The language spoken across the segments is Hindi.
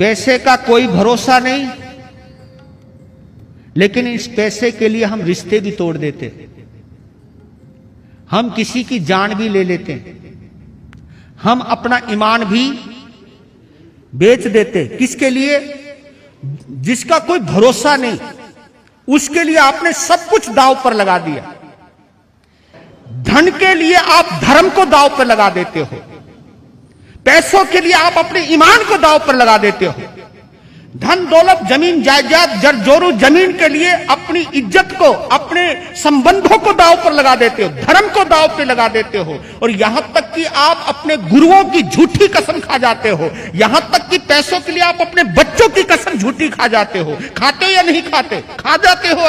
पैसे का कोई भरोसा नहीं, लेकिन इस पैसे के लिए हम रिश्ते भी तोड़ देते, हम किसी की जान भी ले लेते, हम अपना ईमान भी बेच देते। किसके लिए? जिसका कोई भरोसा नहीं, उसके लिए आपने सब कुछ दांव पर लगा दिया। धन के लिए आप धर्म को दांव पर लगा देते हो, पैसों के लिए आप अपने ईमान को दांव पर लगा देते हो। धन दौलत जमीन जायदाद जरजोरू जमीन के लिए अपनी इज्जत को, अपने संबंधों को दांव पर लगा देते हो, धर्म को दांव पर लगा देते हो। और यहां तक कि आप अपने गुरुओं की झूठी कसम खा जाते हो, यहां तक कि पैसों के लिए आप अपने बच्चों की कसम झूठी खा जाते हो। खाते या नहीं खाते? खा जाते हो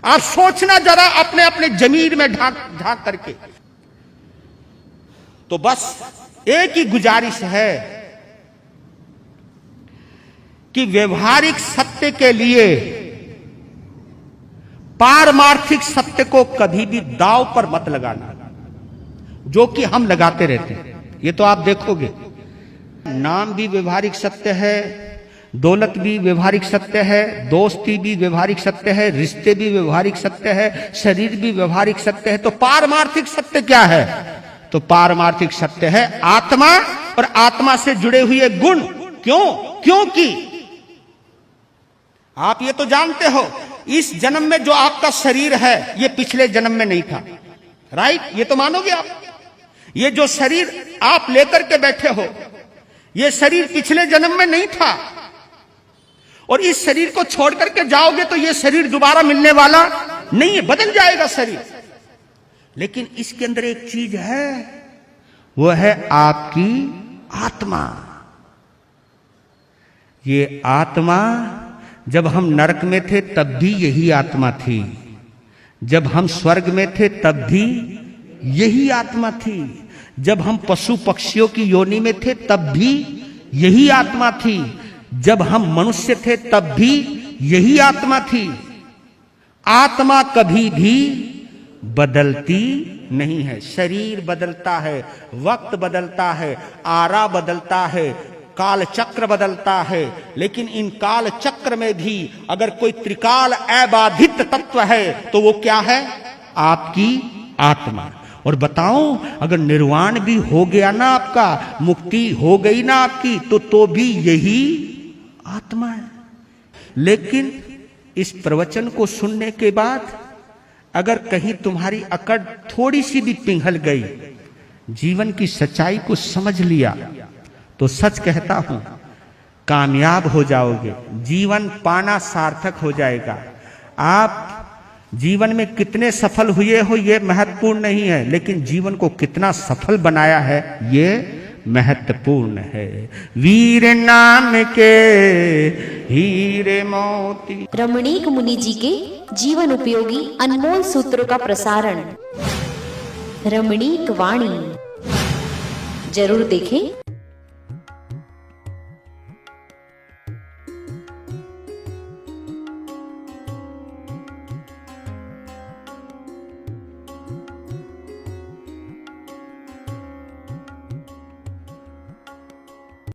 आप सोचना जरा अपने अपने जमीन में ढांक करके। तो बस एक ही गुजारिश है कि व्यवहारिक सत्य के लिए पारमार्थिक सत्य को कभी भी दांव पर मत लगाना, जो कि हम लगाते रहते हैं। ये तो आप देखोगे, नाम भी व्यवहारिक सत्य है, दौलत भी व्यवहारिक सत्य है, दोस्ती भी व्यवहारिक सत्य है, रिश्ते भी व्यवहारिक सत्य है, शरीर भी व्यवहारिक सत्य है। तो पारमार्थिक सत्य क्या है? तो पारमार्थिक सत्य है आत्मा और आत्मा से जुड़े हुए गुण। क्योंकि आप ये तो जानते हो, इस जन्म में जो आपका शरीर है ये पिछले जन्म में नहीं था, राइट? ये तो मानोगे आप? ये जो शरीर आप लेकर के बैठे हो, ये शरीर पिछले जन्म में नहीं था, और इस शरीर को छोड़ करके जाओगे तो ये शरीर दोबारा मिलने वाला नहीं है, बदल जाएगा शरीर। लेकिन इसके अंदर एक चीज है, वो है आपकी आत्मा। ये आत्मा, जब हम नरक में थे तब भी यही आत्मा थी, जब हम स्वर्ग में थे तब भी यही आत्मा थी, जब हम पशु पक्षियों की योनि में थे तब भी यही आत्मा थी, जब हम मनुष्य थे तब भी यही आत्मा थी। आत्मा कभी भी बदलती नहीं है। शरीर बदलता है, वक्त बदलता है, आरा बदलता है, काल चक्र बदलता है, लेकिन इन काल चक्र में भी अगर कोई त्रिकाल अबाधित तत्व है तो वो क्या है? आपकी आत्मा। और बताओ, अगर निर्वाण भी हो गया ना आपका, मुक्ति हो गई ना आपकी, तो भी यही आत्मा है। लेकिन इस प्रवचन को सुनने के बाद अगर कहीं तुम्हारी अकड़ थोड़ी सी भी पिघल गई, जीवन की सच्चाई को समझ लिया, तो सच कहता हूं कामयाब हो जाओगे, जीवन पाना सार्थक हो जाएगा। आप जीवन में कितने सफल हुए हो ये महत्वपूर्ण नहीं है, लेकिन जीवन को कितना सफल बनाया है ये महत्वपूर्ण है। वीर नाम के हीरे मोती। रमणीक मुनि जी के जीवन उपयोगी अनमोल सूत्रों का प्रसारण रमणीक वाणी जरूर देखें।